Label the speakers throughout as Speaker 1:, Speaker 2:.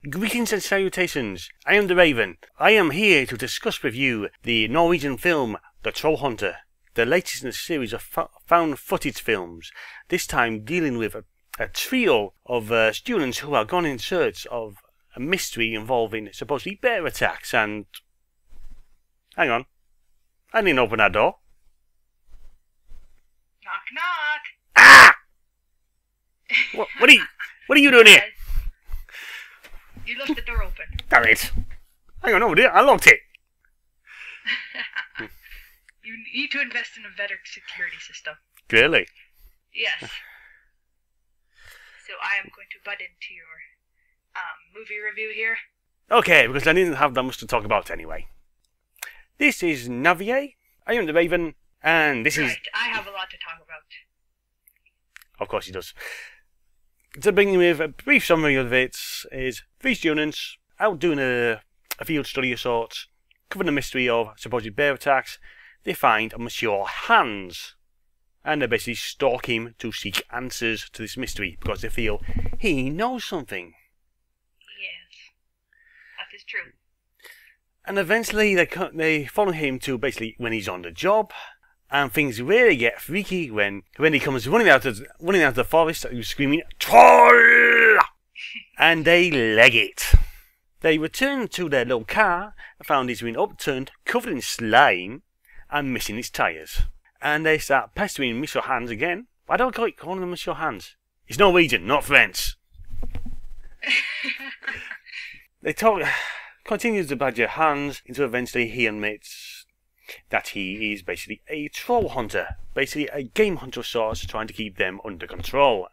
Speaker 1: Greetings and salutations, I am the Raven. I am here to discuss with you the Norwegian film The Troll Hunter, the latest in a series of found footage films, this time dealing with a trio of students who are gone in search of a mystery involving supposedly bear attacks and... Hang on, I didn't open that door.
Speaker 2: Knock knock!
Speaker 1: Ah! What are you doing here?
Speaker 2: You left the door open.
Speaker 1: Damn it. Hang on over there, I locked it.
Speaker 2: You need to invest in a better security system.
Speaker 1: Really?
Speaker 2: Yes. So I am going to butt into your movie review here.
Speaker 1: Okay, because I didn't have that much to talk about anyway. This is Navier, I am the Raven, and this is...
Speaker 2: I have a lot to talk about.
Speaker 1: Of course he does. To begin with, a brief summary of it is 3 students out doing a field study of sorts, covering the mystery of supposed bear attacks. They find Monsieur Hans, and they basically stalk him to seek answers to this mystery because they feel he knows something.
Speaker 2: Yes, that is true.
Speaker 1: And eventually they follow him to basically when he's on the job. And things really get freaky when he comes running out of the forest, screaming "Troll!" and they leg it. They return to their little car and found it's been upturned, covered in slime, and missing its tyres. And they start pestering Monsieur Hans again. Why do I call him Monsieur Hans? He's Norwegian, not French. They continues to badger Hans until eventually he admits that he is basically a troll hunter, basically a game hunter of sorts, trying to keep them under control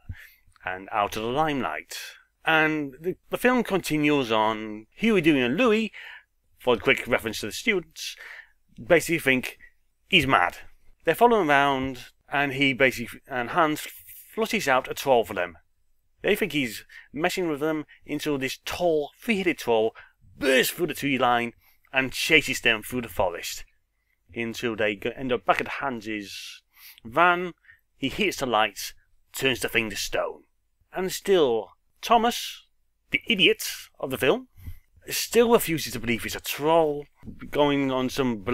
Speaker 1: and out of the limelight. And the film continues on. Huey, Dewey and Louie, for a quick reference to the students, basically think he's mad. They follow him around, and Hans flushes out a troll for them. They think he's messing with them until this tall, 3-headed troll bursts through the tree line and chases them through the forest. Until they end up back at Hans's van. He hits the lights, turns the thing to stone. And still, Thomas, the idiot of the film, still refuses to believe it's a troll, going on some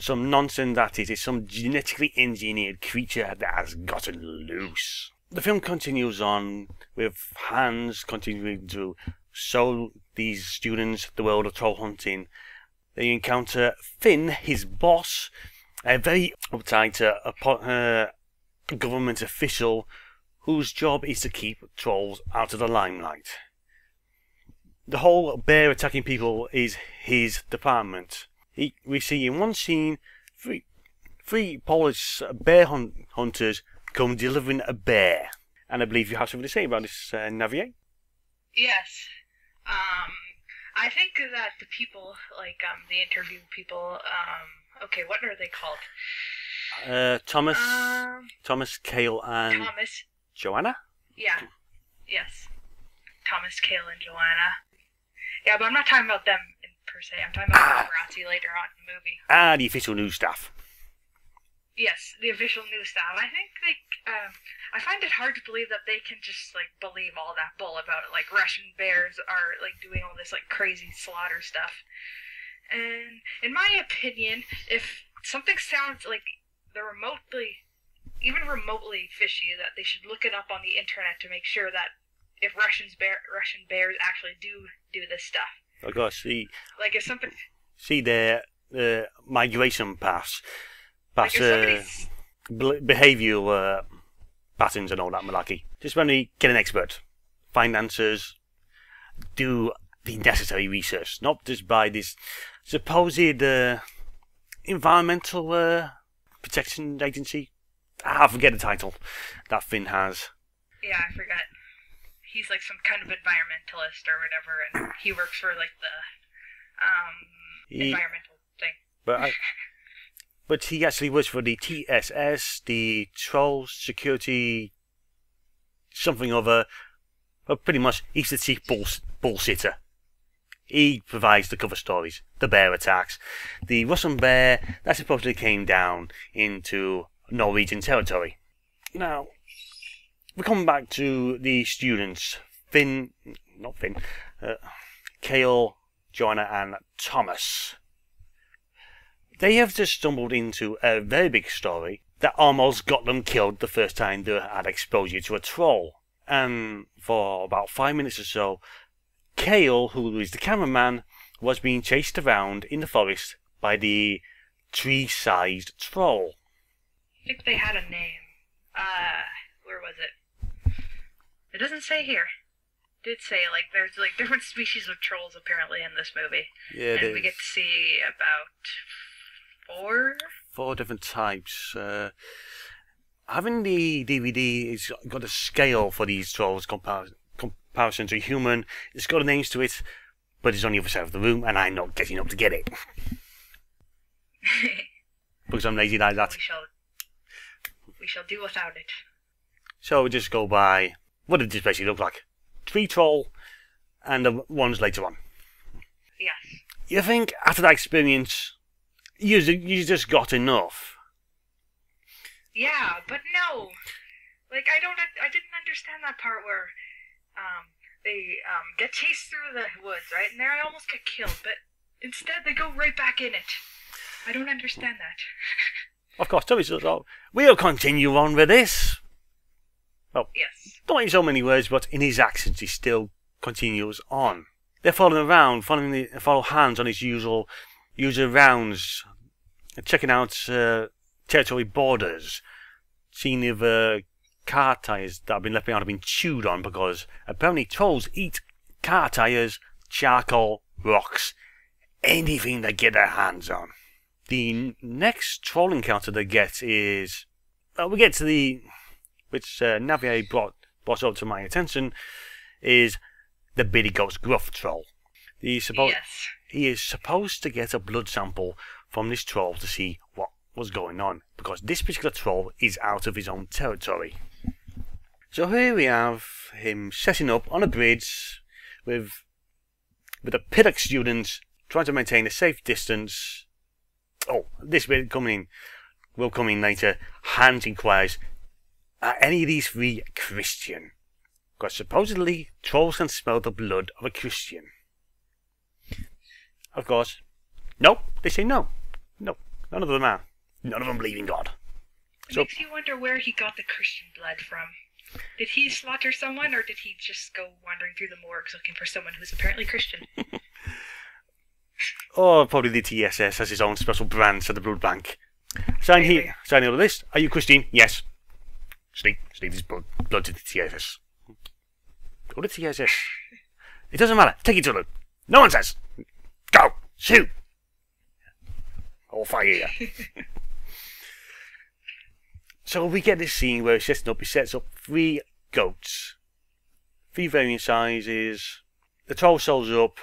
Speaker 1: nonsense that it is some genetically engineered creature that has gotten loose. The film continues on with Hans continuing to show these students the world of troll hunting. They encounter Finn, his boss, a very uptight government official whose job is to keep trolls out of the limelight. The whole bear attacking people is his department. We see in one scene 3 Polish bear hunters come delivering a bear. And I believe you have something to say about this, Navier?
Speaker 2: Yes. I think that the people, like, the interview people, okay, what are they called?
Speaker 1: Thomas, Cale, and...
Speaker 2: Thomas.
Speaker 1: Joanna?
Speaker 2: Yeah. Yes. Thomas, Cale, and Joanna. Yeah, but I'm not talking about them per se. I'm talking about paparazzi later on in the movie.
Speaker 1: The official news staff.
Speaker 2: Yes, the official news staff. I think I find it hard to believe that they can just, like, believe all that bull about it. Like, Russian bears are, like, doing all this, like, crazy slaughter stuff. And, in my opinion, if something sounds like they're even remotely fishy, that they should look it up on the internet to make sure that if Russian bears actually do this stuff.
Speaker 1: Of course,
Speaker 2: like, if something...
Speaker 1: See their migration paths.
Speaker 2: Like
Speaker 1: Behavioural patterns and all that malarkey. Just when we get an expert, find answers, do the necessary research, not just by this supposed environmental protection agency. I forget the title that Finn has.
Speaker 2: Yeah, I forgot. He's like some kind of environmentalist or whatever, and he works for like the environmental thing.
Speaker 1: But he actually works for the TSS, the Troll Security something other. But pretty much, he's the chief bullshitter. He provides the cover stories, the bear attacks, the Russian bear that supposedly came down into Norwegian territory. Now, we come back to the students. Kale, Joanna and Thomas. They have just stumbled into a very big story that almost got them killed the first time they had exposure to a troll. And for about 5 minutes or so, Kale, who is the cameraman, was being chased around in the forest by the tree-sized troll.
Speaker 2: I think they had a name. Where was it? It doesn't say here. It did say, like, there's, like, different species of trolls, apparently, in this movie.
Speaker 1: Yeah,
Speaker 2: and we get to see about
Speaker 1: 4 different types. Having the DVD, it's got a scale for these trolls comparison to human. It's got names to it, but it's on the other side of the room, and I'm not getting up to get it. Because I'm lazy like that.
Speaker 2: We shall do without it.
Speaker 1: So we just go by what did this basically look like? Tree troll, and the ones later on.
Speaker 2: Yes.
Speaker 1: You think after that experience, you just got enough?
Speaker 2: Yeah, but no. Like, I didn't understand that part where they get chased through the woods, right? And there I almost get killed, but instead they go right back in it. I don't understand that.
Speaker 1: Of course, so we'll continue on with this. Well,
Speaker 2: yes.
Speaker 1: Not in so many words, but in his accent, he still continues on. They're following around, follow Hans on his usual rounds, checking out territory borders, seeing if car tyres that have been left behind have been chewed on, because apparently trolls eat car tyres, charcoal, rocks, anything they get their hands on. The next troll encounter they get is, we get to which Navier brought up to my attention, is the Billy Goat's Gruff troll. He is supposed to get a blood sample from this troll to see what was going on, because this particular troll is out of his own territory. So here we have him setting up on a bridge with a Piddock student trying to maintain a safe distance. Oh, this bit will come in later. Hans inquires, are any of these 3 Christian? Because supposedly trolls can smell the blood of a Christian. Of course, no, they say no. No, none of them are. None of them believe in God.
Speaker 2: It makes you wonder where he got the Christian blood from. Did he slaughter someone, or did he just go wandering through the morgues looking for someone who's apparently Christian?
Speaker 1: Or probably the TSS has his own special branch at the blood bank. Sign here. Sign on the list. Are you Christian? Yes. Sleep his blood to the TSS. Go to TSS. It doesn't matter. Take it to them. No one says. Go. Shoot. I'll fire you. So we get this scene where he sets up 3 goats. 3 varying sizes. The troll shows up.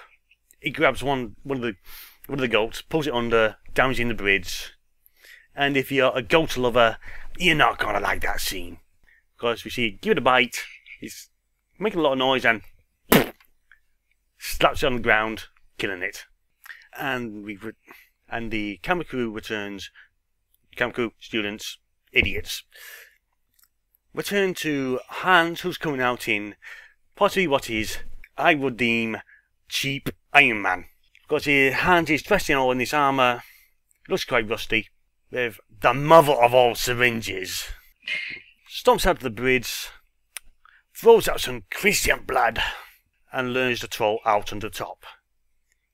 Speaker 1: He grabs one of the goats, pulls it under, downs in the bridge. And if you're a goat lover, you're not gonna like that scene, because we see it give it a bite. He's making a lot of noise and slaps it on the ground, killing it. And the camera crew returns. Camera crew students, idiots, return to Hans, who's coming out in possibly what is, I would deem, cheap Iron Man. Because Hans is dressed in all in this armour, looks quite rusty, with the mother of all syringes. Stomps out to the bridge, throws out some Christian blood, and lures the troll out on the top.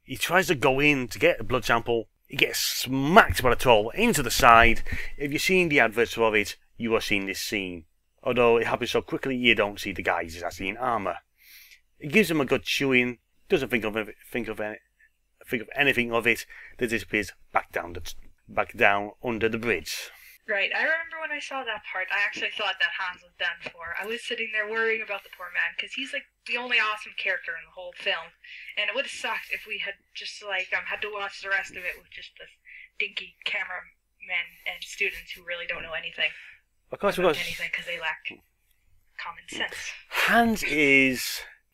Speaker 1: He tries to go in to get a blood sample. He gets smacked by the troll into the side. If you've seen the adverts for it, you are seeing this scene. Although it happens so quickly, you don't see the guy who's actually in armour. It gives him a good chewing. Doesn't think of anything of it. That disappears back down under the bridge.
Speaker 2: Right. I remember when I saw that part, I actually thought that Hans was done for. I was sitting there worrying about the poor man, because he's like the only awesome character in the whole film, and it would have sucked if we had just had to watch the rest of it with just this dinky cameramen and students who really don't know anything.
Speaker 1: Of course,
Speaker 2: anything, because they lack common sense.
Speaker 1: Hans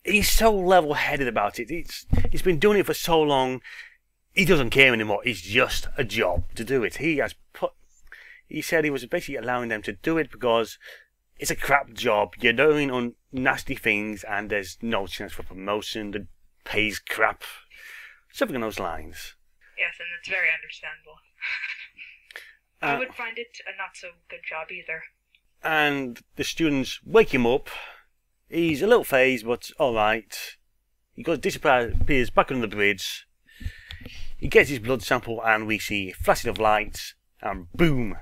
Speaker 1: he's so level-headed about it. He's been doing it for so long. He doesn't care anymore. It's just a job to do it. He said he was basically allowing them to do it because it's a crap job. You're doing nasty things, and there's no chance for promotion. pays crap. Something along those lines.
Speaker 2: Yes, and it's very understandable. I would find it a not so good job either.
Speaker 1: And the students wake him up. He's a little phased, but alright. He disappears back under the bridge. He gets his blood sample and we see flashing of lights, and boom,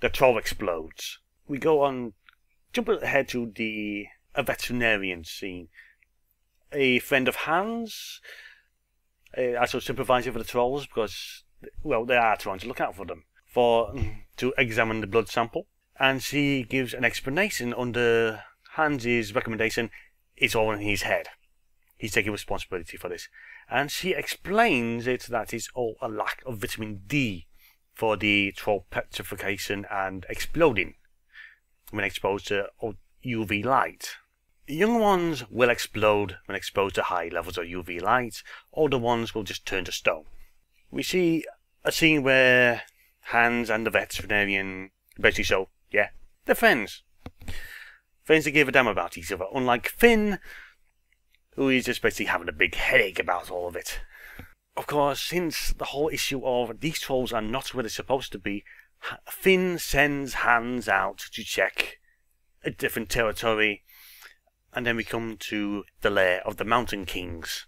Speaker 1: the troll explodes. We go on, jump ahead to a veterinarian scene. A friend of Hans, also supervisor for the trolls, because, well, they are trying to look out for them, to examine the blood sample. And she gives an explanation under Hans's recommendation. It's all in his head. He's taking responsibility for this. And she explains that it's all a lack of vitamin D for the troll petrification and exploding when exposed to UV light. Young ones will explode when exposed to high levels of UV light. Older ones will just turn to stone. We see a scene where Hans and the veterinarian basically show, yeah, they're friends. Friends that give a damn about each other, unlike Finn, who is just basically having a big headache about all of it. Of course, since the whole issue of these trolls are not where they're supposed to be, Finn sends Hans out to check a different territory, and then we come to the lair of the Mountain Kings,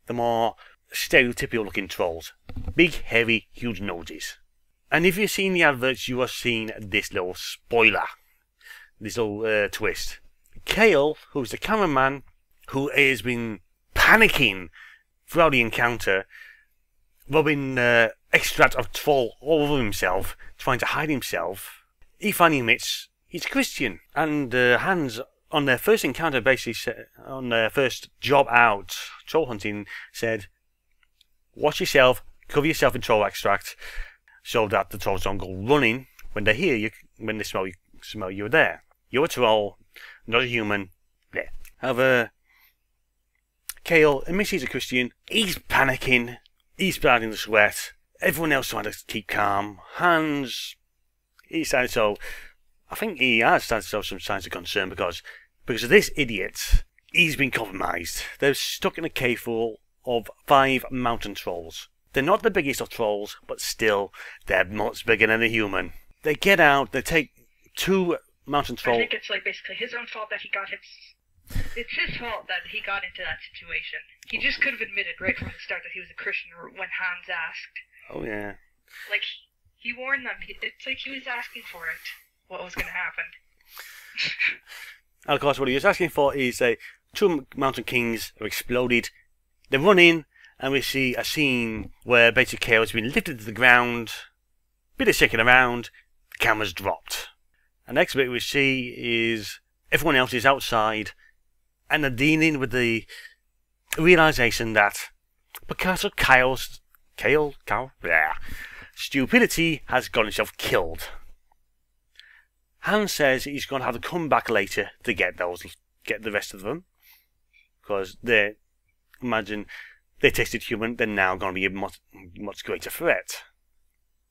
Speaker 1: the more stereotypical looking trolls. Big, heavy, huge noses. And if you've seen the adverts, you have seen this little spoiler, this little twist. Kale, who's the cameraman, who has been panicking throughout the encounter, rubbing extract of troll all over himself, trying to hide himself, he finally admits he's Christian. And Hans, on their first encounter, basically on their first job out, troll hunting, said, watch yourself, cover yourself in troll extract, so that the trolls don't go running when they hear you, when they smell you're there. You're a troll, not a human. There. However, Kale admits he's a Christian. He's panicking. He's spouting the sweat. Everyone else trying to keep calm. Hans, he's starting to show, I think he has started to show some signs of concern because of this idiot. He's been compromised. They're stuck in a cave full of 5 mountain trolls. They're not the biggest of trolls, but still, they're much bigger than a human. They get out, they take 2 mountain trolls.
Speaker 2: I think it's like basically his own fault that he got It's his fault that he got into that situation. He just could have admitted right from the start that he was a Christian when Hans asked.
Speaker 1: Oh, yeah.
Speaker 2: Like, he warned them. It's like he was asking for it, what was going to happen.
Speaker 1: And of course, what he was asking for is 2 Mountain Kings have exploded. They run in, and we see a scene where basically Kale has been lifted to the ground, bit of shaking around, the camera's dropped. And the next bit we see is everyone else is outside, and they're dealing with the realization that because of Kyle's stupidity has got himself killed. Hans says he's going to have to come back later to get the rest of them, because imagine they tasted human, they're now going to be a much greater threat.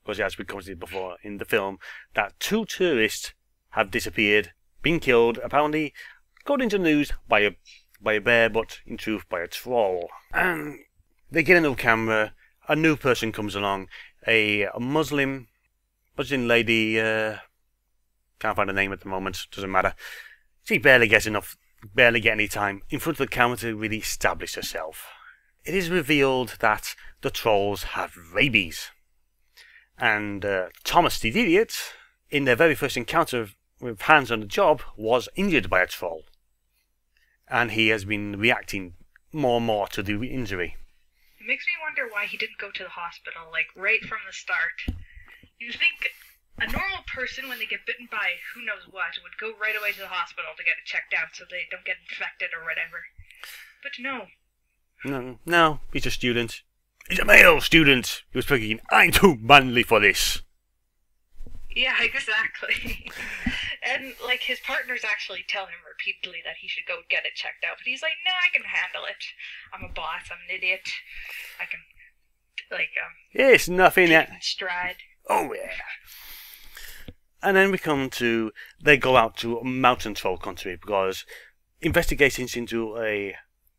Speaker 1: Because as we commented before in the film, that 2 tourists have disappeared, been killed, apparently, according to the news, by a bear, but in truth by a troll. And they get a new camera, a new person comes along, a Muslim lady, can't find a name at the moment, doesn't matter. She barely get any time in front of the camera to really establish herself. It is revealed that the trolls have rabies. And Thomas the idiot, in their very first encounter with Hans on the job, was injured by a troll. And he has been reacting more and more to the injury.
Speaker 2: It makes me wonder why he didn't go to the hospital, like, right from the start. You'd think a normal person, when they get bitten by who knows what, would go right away to the hospital to get it checked out so they don't get infected or whatever. But no.
Speaker 1: No, he's a student. He's a male student. He was thinking, I'm too manly for this.
Speaker 2: Yeah, exactly. And, like, his partners actually tell him repeatedly that he should go get it checked out. But he's like, no, I can handle it. I'm a boss. I'm an idiot. I can,
Speaker 1: It's nothing yet.
Speaker 2: Stride.
Speaker 1: Oh, yeah. And then they go out to mountain troll country because investigations into a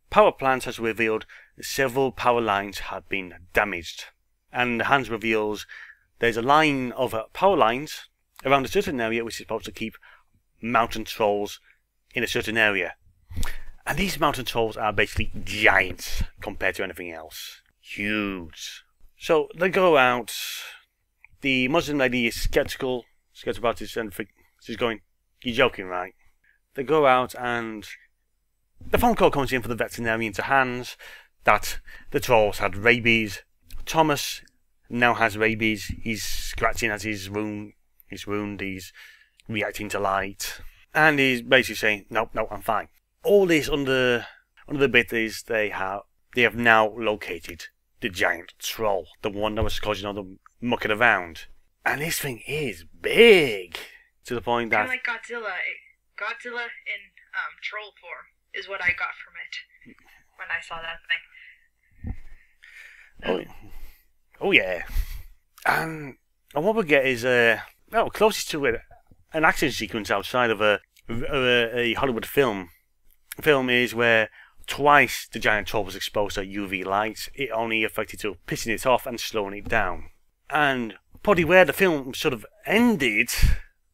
Speaker 1: power plant has revealed several power lines had been damaged. And Hans reveals there's a line of power lines around a certain area which is supposed to keep mountain trolls in a certain area. And these mountain trolls are basically giants compared to anything else. Huge. So they go out. The Muslim lady is skeptical about this, and she's going, "You're joking, right?" They go out, and the phone call comes in for the veterinarian to Hans that the trolls had rabies. Thomas now has rabies. He's scratching at his wound. He's reacting to light, and he's basically saying, "No, I'm fine." All this under the bit is they have now located the giant troll, the one that was causing all the mucking around, and this thing is big to the point that
Speaker 2: kind of like Godzilla in troll form is what I got from it when I saw that thing.
Speaker 1: Oh yeah, and what we get is closest to it, an action sequence outside of a Hollywood film. The film is where twice the giant troll was exposed to UV light. It only affected to pissing it off and slowing it down. And probably where the film sort of ended,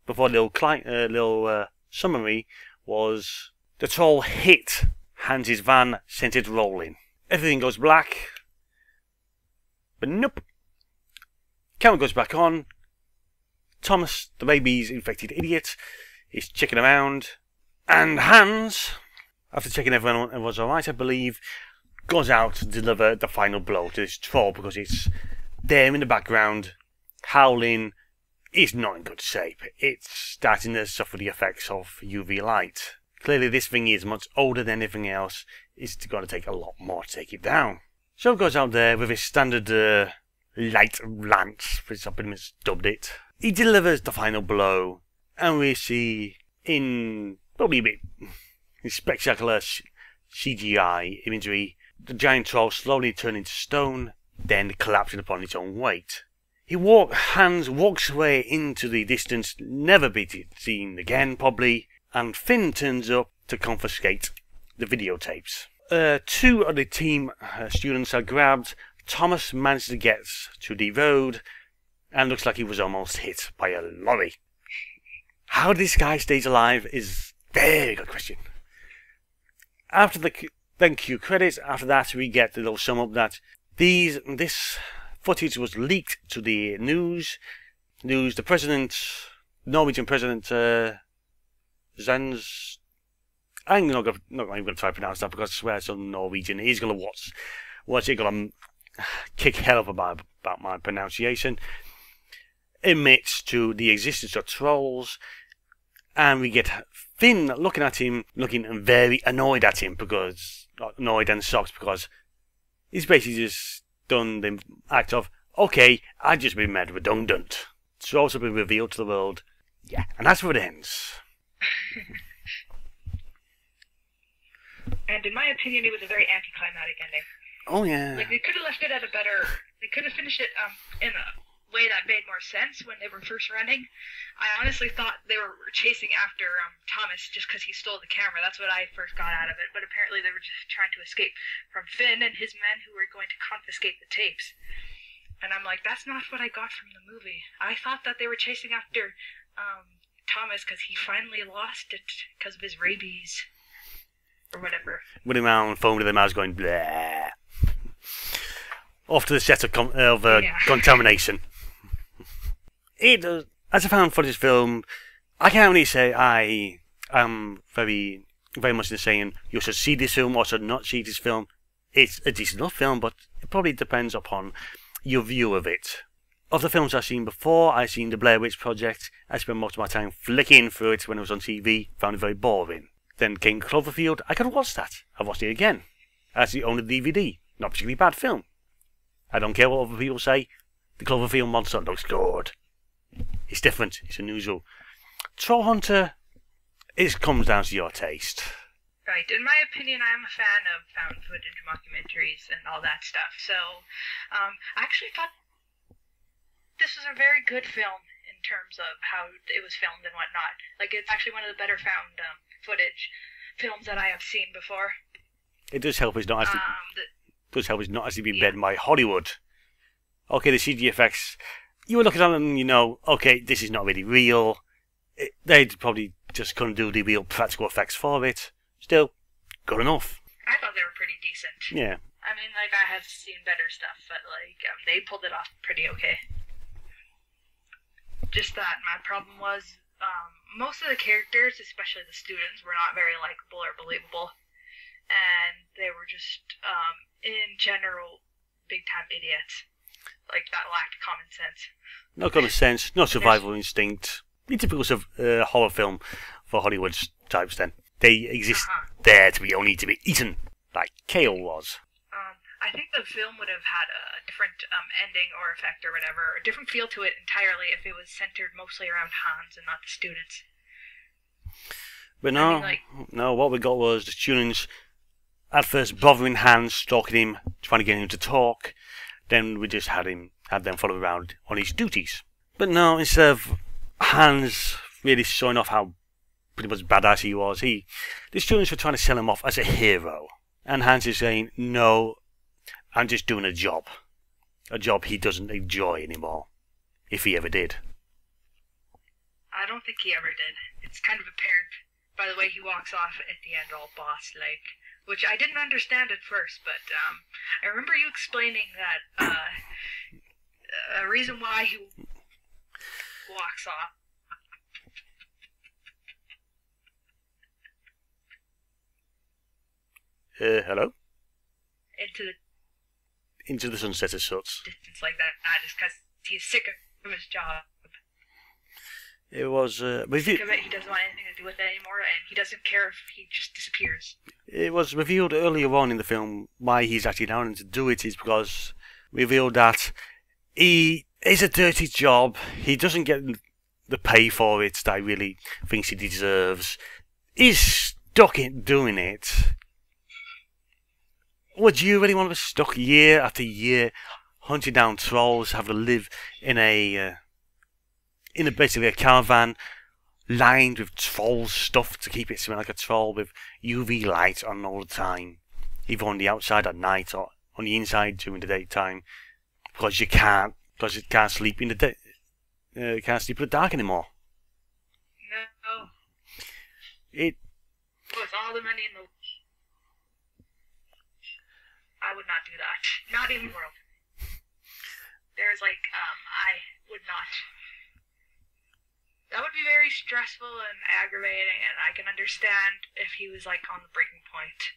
Speaker 1: before a little summary, was the troll hit Hans's van, sent it rolling. Everything goes black. But nope. Camera goes back on. Thomas, the rabies-infected idiot, is checking around. And Hans, after checking everyone was alright, I believe, goes out to deliver the final blow to this troll because it's there in the background, howling. It's not in good shape. It's starting to suffer the effects of UV light. Clearly this thing is much older than anything else. It's going to take a lot more to take it down. So he goes out there with his standard light lance, which I've been dubbed it. He delivers the final blow, and we see in probably a bit spectacular CGI imagery the giant troll slowly turning to stone, then collapsing upon its own weight. Hans walks away into the distance, never be seen again probably, and Finn turns up to confiscate the videotapes. Two of the team students are grabbed. Thomas manages to get to the road and looks like he was almost hit by a lorry. How this guy stays alive is a very good question. After the cue credits, after that we get the little sum up that this footage was leaked to the news. The Norwegian president, Zans. I'm not even going to try to pronounce that because I swear it's on Norwegian. He's going to watch it, going to kick hell up about my pronunciation. Admits to the existence of trolls, and we get Finn looking at him, looking very annoyed at him, annoyed and shocked because he's basically just done the act of, okay, I've just been made redundant. Trolls have been revealed to the world. Yeah, and that's where it ends.
Speaker 2: And in my opinion, it was a very anticlimactic ending.
Speaker 1: Oh yeah.
Speaker 2: Like they could have left it at they could have finished it in a way that made more sense when they were first running. I honestly thought they were chasing after Thomas just because he stole the camera. That's what I first got out of it. But apparently they were just trying to escape from Finn and his men who were going to confiscate the tapes. And I'm like, that's not what I got from the movie. I thought that they were chasing after Thomas because he finally lost it because of his rabies. Or whatever. Running
Speaker 1: around, foaming to the mouth, going blah. Off to the set of contamination. As a found footage film, I can't really say I am very much in saying you should see this film or should not see this film. It's a decent enough film, but it probably depends upon your view of it. Of the films I've seen before, I've seen The Blair Witch Project. I spent most of my time flicking through it when it was on TV, found it very boring. Then came Cloverfield. I could watch that. I watched it again. That's the only DVD. Not particularly bad film. I don't care what other people say. The Cloverfield monster looks good. It's different. It's unusual. Troll Hunter, it comes down to your taste.
Speaker 2: Right. In my opinion, I'm a fan of found footage documentaries and all that stuff. So, I actually thought this was a very good film in terms of how it was filmed and whatnot. Like, it's actually one of the better found footage films that I have seen before.
Speaker 1: It does help. It's not as does help it's not actually been been by Hollywood. Okay, the CG effects, you were looking at them and you know, okay, this is not really real. They'd probably just couldn't do the real practical effects for it. Still, good enough.
Speaker 2: I thought they were pretty decent.
Speaker 1: Yeah.
Speaker 2: I mean, like, I have seen better stuff, but, like, they pulled it off pretty okay. Just that my problem was, most of the characters, especially the students, were not very likable or believable. And they were just, in general, big-time idiots. Like, that lacked common sense.
Speaker 1: No common sense, no survival instinct. The typical horror film for Hollywood types then. They exist there to be only to be eaten, like kale was.
Speaker 2: I think the film would have had a different ending or effect or whatever, a different feel to it entirely if it was centered mostly around Hans and not the students.
Speaker 1: But no, no, what we got was the students at first bothering Hans, stalking him, trying to get him to talk. Then we just had them follow around on his duties. But no, instead of Hans really showing off how pretty much badass he was, the students were trying to sell him off as a hero. And Hans is saying, no, I'm just doing a job he doesn't enjoy anymore, if he ever did.
Speaker 2: I don't think he ever did. It's kind of apparent by the way he walks off at the end all boss-like, which I didn't understand at first, but I remember you explaining that a reason why he walks off.
Speaker 1: Hello?
Speaker 2: Into
Speaker 1: the sunset as such.
Speaker 2: Distance like that, just because he's sick of his job.
Speaker 1: It was
Speaker 2: sick of it, he doesn't want anything to do with it anymore, and he doesn't care if he just disappears.
Speaker 1: It was revealed earlier on in the film why he's actually down to do it is because revealed that he is a dirty job. He doesn't get the pay for it that he really thinks he deserves. He's stuck in doing it. Would you really want to be stuck year after year hunting down trolls, having to live in basically a caravan lined with troll stuff to keep it smelling like a troll with UV light on all the time, either on the outside at night or on the inside during the daytime, because you can't sleep in the day, can't sleep in the dark anymore.
Speaker 2: No.
Speaker 1: With
Speaker 2: all the money in the I would not do that. Not in the world. There's I would not. That would be very stressful and aggravating, and I can understand if he was on the breaking point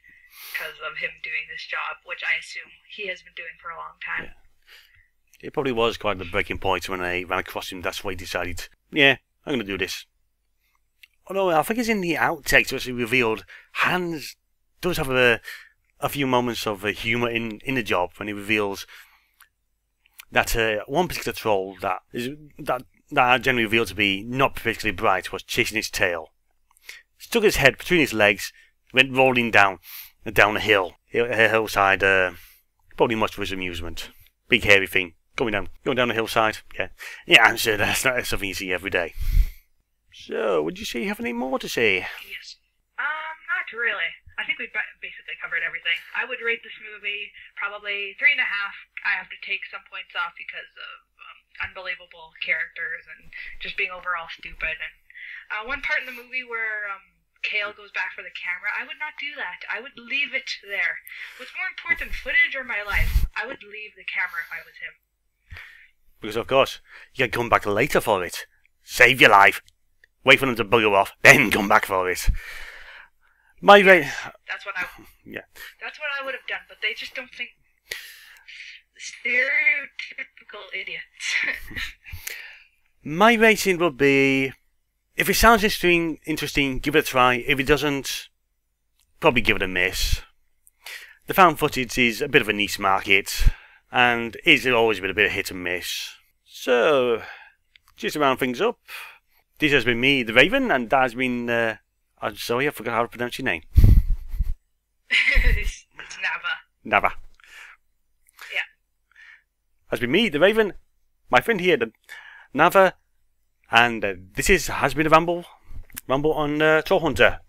Speaker 2: because of him doing this job, which I assume he has been doing for a long time.
Speaker 1: Yeah. It probably was quite the breaking point when they ran across him. That's why he decided, yeah, I'm going to do this. Although I think it's in the outtakes which he revealed, Hans does have a few moments of humour in the job when he reveals that one particular troll that generally revealed to be not particularly bright was chasing its tail. Stuck his head between his legs, went rolling down a hillside, probably much for his amusement. Big hairy thing, going down the hillside. Yeah, I'm sure that's not something you see every day. So, would you say you have any more to say?
Speaker 2: Yes. Not really. I think we've basically covered everything. I would rate this movie probably 3.5. I have to take some points off because of unbelievable characters and just being overall stupid. And one part in the movie where Kale goes back for the camera, I would not do that. I would leave it there. What's more important, footage or my life? I would leave the camera if I was him.
Speaker 1: Because of course, you can come back later for it. Save your life. Wait for them to bugger off, then come back for it.
Speaker 2: That's what I would have done, but they just don't think. Stereotypical idiots.
Speaker 1: My rating would be, if it sounds interesting, give it a try. If it doesn't, probably give it a miss. The found footage is a bit of a niche market, and it's always been a bit of hit and miss. So, just to round things up, this has been me, the Raven, and that has been. I'm sorry, I forgot how to pronounce your name.
Speaker 2: It's Nava. Yeah.
Speaker 1: Has been me, the Raven, my friend here, the Nava, and this has been a ramble on Troll Hunter.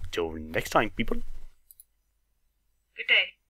Speaker 1: Till next time, people.
Speaker 2: Good day.